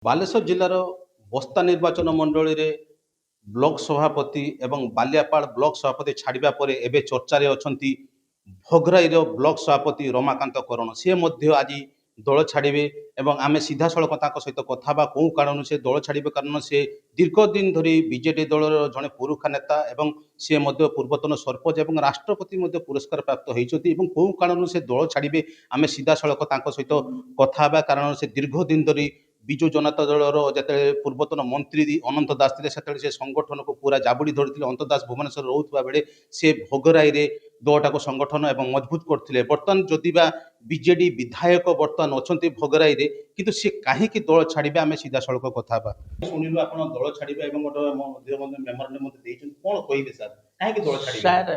ବାଲେଶ୍ୱର ଜିଲ୍ଲାର ବସ୍ତା ନିର୍ବାଚନ ମଣ୍ଡଳୀରେ ବ୍ଲକ ସଭାପତି ଏବଂ ବାଲିଆପାଳ ବ୍ଲକ ସଭାପତି ଛାଡ଼ିବା ପରେ ଏବେ ଚର୍ଚ୍ଚାରେ ଅଛନ୍ତି ଭୋଗରାଇର ବ୍ଲକ ସଭାପତି ରମାକାନ୍ତ କରଣ। ସେ ମଧ୍ୟ ଆଜି ଦଳ ଛାଡ଼ିବେ ଏବଂ ଆମେ ସିଧାସଳଖ ତାଙ୍କ ସହିତ କଥା ହେବା କେଉଁ କାରଣରୁ ସେ ଦଳ ଛାଡ଼ିବେ। କାରଣ ସେ ଦୀର୍ଘ ଦିନ ଧରି ବିଜେଡି ଦଳର ଜଣେ ପୁରୁଖା ନେତା ଏବଂ ସେ ମଧ୍ୟ ପୂର୍ବତନ ସରପଞ୍ଚ ଏବଂ ରାଷ୍ଟ୍ରପତି ମଧ୍ୟ ପୁରସ୍କାର ପ୍ରାପ୍ତ ହୋଇଛନ୍ତି ଏବଂ କେଉଁ କାରଣରୁ ସେ ଦଳ ଛାଡ଼ିବେ ଆମେ ସିଧାସଳଖ ତାଙ୍କ ସହିତ କଥା ହେବା। କାରଣ ସେ ଦୀର୍ଘ ଦିନ ଧରି ବିଜୁ ଜନତା ଦଳର ଯେତେବେଳେ ପୂର୍ବତନ ମନ୍ତ୍ରୀ ଅନନ୍ତ ଦାସ ଥିଲେ ସେତେବେଳେ ସେ ସଂଗଠନକୁ ପୁରା ଜାବୁଡ଼ି ଧରିଥିଲେ। ଅନନ୍ତ ଦାସ ଭୁବନେଶ୍ୱର ରହୁଥିବା ବେଳେ ସେ ଭୋଗରାଇରେ ଦଳଟାକୁ ସଂଗଠନ ଏବଂ ମଜବୁତ କରିଥିଲେ। ବର୍ତ୍ତମାନ ଯଦିବା ବିଜେଡି ବିଧାୟକ ବର୍ତ୍ତମାନ ଅଛନ୍ତି ଭୋଗରାଇରେ, କିନ୍ତୁ ସେ କାହିଁକି ଦଳ ଛାଡ଼ିବେ ଆମେ ସିଧାସଳଖ କଥା ହେବା। ଶୁଣିଲୁ ଆପଣ ଦଳ ଛାଡ଼ିବେ ଏବଂ ଗୋଟେ ମେମୋରାଣ୍ଡମ ମଧ୍ୟ ଦେଇଛନ୍ତି, କ'ଣ କହିବେ ସାର୍, କାହିଁକି ଦଳ ଛାଡ଼ିବେ? ସାର୍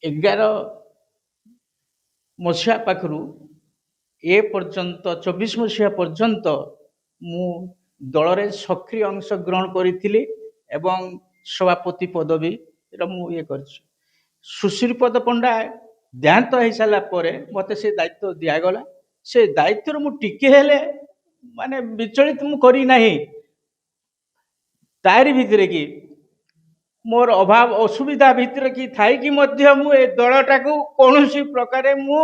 11 ମସିହା ପାଖରୁ ଏ ପର୍ଯ୍ୟନ୍ତ 24 ମସିହା ପର୍ଯ୍ୟନ୍ତ ମୁଁ ଦଳରେ ସକ୍ରିୟ ଅଂଶଗ୍ରହଣ କରିଥିଲି ଏବଂ ସଭାପତି ପଦବୀର ମୁଁ ଇଏ କରିଛି। ସୁଶ୍ରୀପଦ ପଣ୍ଡା ଦେହାନ୍ତ ହେଇସାରିଲା ପରେ ମୋତେ ସେ ଦାୟିତ୍ୱ ଦିଆଗଲା। ସେ ଦାୟିତ୍ୱରୁ ମୁଁ ଟିକେ ହେଲେ ମାନେ ବିଚଳିତ ମୁଁ କରିନାହିଁ। ତାରି ଭିତରେ କି ମୋର ଅଭାବ ଅସୁବିଧା ଭିତରେ କି ଥାଇକି ମଧ୍ୟ ମୁଁ ଏ ଦଳଟାକୁ କୌଣସି ପ୍ରକାରେ ମୁଁ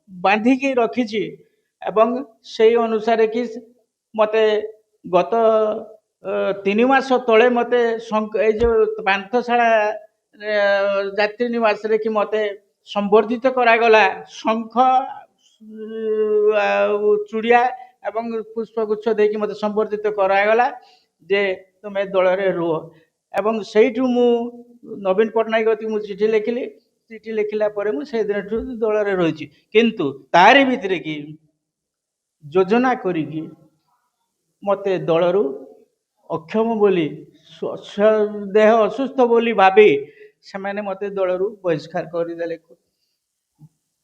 ବାନ୍ଧିକି ରଖିଛି ଏବଂ ସେଇ ଅନୁସାରେ କି ମୋତେ ଗତ 3 ମାସ ତଳେ ମୋତେ ଏଇ ଯେଉଁ ପାନ୍ଥଶାଳା ଯାତ୍ରୀ ନିବାସରେ କି ମୋତେ ସମ୍ବର୍ଦ୍ଧିତ କରାଗଲା। ଶଙ୍ଖ ଆଉ ଚୁଡ଼ିଆ ଏବଂ ପୁଷ୍ପଗୁଚ୍ଛ ଦେଇକି ମୋତେ ସମ୍ବର୍ଦ୍ଧିତ କରାଗଲା ଯେ ତୁମେ ଦଳରେ ରୁହ। ଏବଂ ସେଇଠୁ ମୁଁ ନବୀନ ପଟ୍ଟନାୟକଙ୍କୁ ମୁଁ ଚିଠି ଲେଖିଲି। ଚିଠି ଲେଖିଲା ପରେ ମୁଁ ସେଇଦିନଠୁ ଦଳରେ ରହିଛି। କିନ୍ତୁ ତାରି ଭିତରେ କି ଯୋଜନା କରିକି ମୋତେ ଦଳରୁ ଅକ୍ଷମ ବୋଲି ଦେହ ଅସୁସ୍ଥ ବୋଲି ଭାବି ସେମାନେ ମୋତେ ଦଳରୁ ବହିଷ୍କାର କରିଦେଲେ।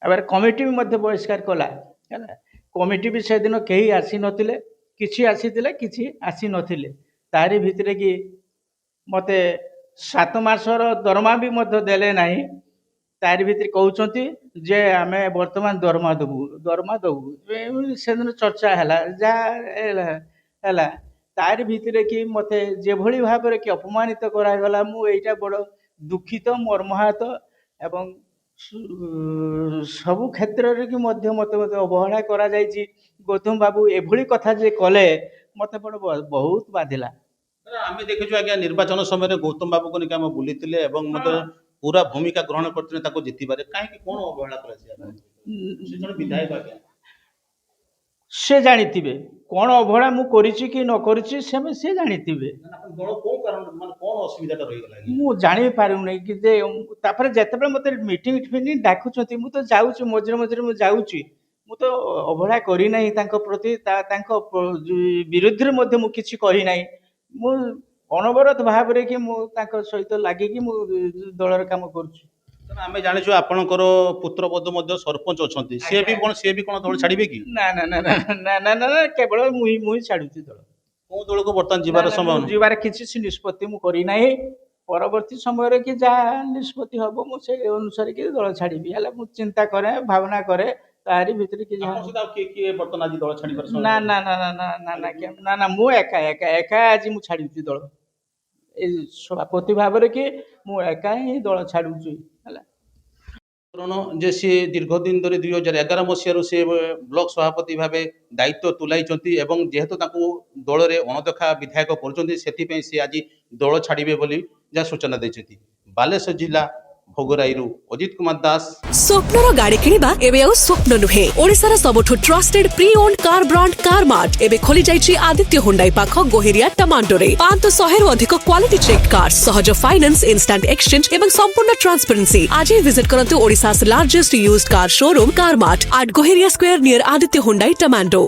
ଏବାରେ କମିଟି ବି ମଧ୍ୟ ବହିଷ୍କାର କଲା ହେଲା। କମିଟି ବି ସେଦିନ କେହି ଆସିନଥିଲେ, କିଛି ଆସିଥିଲେ କିଛି ଆସିନଥିଲେ। ତାରି ଭିତରେ କି ମୋତେ 7 ମାସର ଦରମା ବି ମଧ୍ୟ ଦେଲେ ନାହିଁ। ତାରି ଭିତରେ କହୁଛନ୍ତି ଯେ ଆମେ ବର୍ତ୍ତମାନ ଦରମା ଦେବୁ ସେଦିନ ଚର୍ଚ୍ଚା ହେଲା ଯାହା ହେଲା। ତାରି ଭିତରେ କି ମୋତେ ଯେଭଳି ଭାବରେ କି ଅପମାନିତ କରାଗଲା ମୁଁ ଏଇଟା ବଡ଼ ଦୁଃଖିତ ମର୍ମାହତ ଏବଂ ସବୁ କ୍ଷେତ୍ରରେ କି ମଧ୍ୟ ମୋତେ ଅବହେଳା କରାଯାଇଛି। ଗୌତମ ବାବୁ ଏଭଳି କଥା ଯେ କଲେ ମୋତେ ବହୁତ ବାଧିଲା। ଆମେ ଦେଖିଛୁ ଆଜ୍ଞା ନିର୍ବାଚନ ସମୟରେ ଗୌତମ ବାବୁଙ୍କୁ ନେଇକି ଆମେ ବୁଲିଥିଲେ ଏବଂ ମଧ୍ୟ ପୁରା ଭୂମିକା ଗ୍ରହଣ କରିଥିଲେ ତାକୁ ଜିତିବାରେ। କାହିଁକି କ'ଣ ଅବହେଳା କରାଯାଇଛି? ସେ ଜଣେ ବିଧାୟକ ଆଜ୍ଞା, ସେ ଜାଣିଥିବେ କ'ଣ ଅବହେଳା ମୁଁ କରିଛି କି ନ କରିଛି ସେ ଜାଣିଥିବେ। ଦଳ କୋଉ କାରଣ ମାନେ କ'ଣ ଅସୁବିଧାଟା ରହିଗଲା ମୁଁ ଜାଣିପାରୁନି କି ଯେ ତାପରେ ଯେତେବେଳେ ମୋତେ ମିଟିଂ ଫିଟିଂ ଡାକୁଛନ୍ତି ମୁଁ ତ ଯାଉଛି, ମଝିରେ ମଝିରେ ମୁଁ ଯାଉଛି। ମୁଁ ତ ଅବହେଳା କରିନାହିଁ ତାଙ୍କ ପ୍ରତି, ତାଙ୍କ ବିରୁଦ୍ଧରେ ମଧ୍ୟ ମୁଁ କିଛି କରିନାହିଁ। ମୁଁ ଅନବରତ ଭାବରେ କି ମୁଁ ତାଙ୍କ ସହିତ ଲାଗିକି ମୁଁ ଦଳର କାମ କରୁଛି। ଆମେ ଜାଣିଛୁ ଆପଣଙ୍କର ପୁତ୍ରବଧୂ ମଧ୍ୟ ସରପଞ୍ଚ ଅଛନ୍ତି, ସିଏ ବି କ'ଣ ଦଳ ଛାଡ଼ିବେ କି? ନା ନା ନା ନା ନା ନା ନା କେବଳ ମୁଁ ଛାଡୁଛି ଦଳ। କୋଉ ଦଳକୁ ବର୍ତ୍ତମାନ ଯିବାର ସମୟ? ଯିବାର କିଛି ନିଷ୍ପତ୍ତି ମୁଁ କରିନାହିଁ। ପରବର୍ତ୍ତୀ ସମୟରେ କି ଯାହା ନିଷ୍ପତ୍ତି ହବ ମୁଁ ସେଇ ଅନୁସାରେ କି ଦଳ ଛାଡ଼ିବି। ହେଲେ ମୁଁ ଚିନ୍ତା କରେ, ଭାବନା କରେ ତାରି ଭିତରେ କି କିଏ ବର୍ତ୍ତମାନ ଆଜି ଦଳ ଛାଡ଼ିବାର? ନା ନା ନା ନା ନା ନା ନା ନା ମୁଁ ଏକା ଆଜି ମୁଁ ଛାଡୁଛି ଦଳ। ଏଇ ସଭାପତି ଭାବରେ କି ମୁଁ ଏକା ହିଁ ଦଳ ଛାଡୁଛି ହେଲା। ଯେ ସିଏ ଦୀର୍ଘ ଦିନ ଧରି 2011 ମସିହାରୁ ସେ ବ୍ଲକ ସଭାପତି ଭାବେ ଦାୟିତ୍ୱ ତୁଲାଇଛନ୍ତି ଏବଂ ଯେହେତୁ ତାଙ୍କୁ ଦଳରେ ଅଣଦେଖା ବିଧାୟକ କରୁଛନ୍ତି ସେଥିପାଇଁ ସେ ଆଜି ଦଳ ଛାଡ଼ିବେ ବୋଲି ଯାହା ସୂଚନା ଦେଇଛନ୍ତି। ବାଲେଶ୍ୱର ଜିଲ୍ଲା ଭୋଗରାଇରୁ ଅଜିତ କୁମାର ଦାସ। ସ୍ୱପ୍ନର ଗାଡ଼ି କିଣିବା ଏବେ ଆଉ ସ୍ୱପ୍ନ ନୁହେଁ। ଓଡ଼ିଶାର ସବୁଠୁ trusted pre owned car brand Car Mart ଏବେ ଖୋଲି ଯାଇଛି ଆଦିତ୍ୟ ହୁଣ୍ଡାଇ ପାଖ ଗୋହେରିଆ ଟମାଣ୍ଡୋରେ। 500ରୁ ଅଧିକ କ୍ୱାଲିଟି ଚେକ୍ କାର୍, ସହଜ ଫାଇନାନ୍ସ, ଇନଷ୍ଟାଣ୍ଟ ଏକ୍ସଚେଞ୍ଜ ଏବଂ ସମ୍ପୂର୍ଣ୍ଣ ଟ୍ରାନ୍ସପରେନ୍ସି। ଆଜି ଭିଜିଟ୍ କରନ୍ତୁ ଓଡ଼ିଶା's largest used car showroom car mart at Goheria Square near Aditya Hyundai Tamando.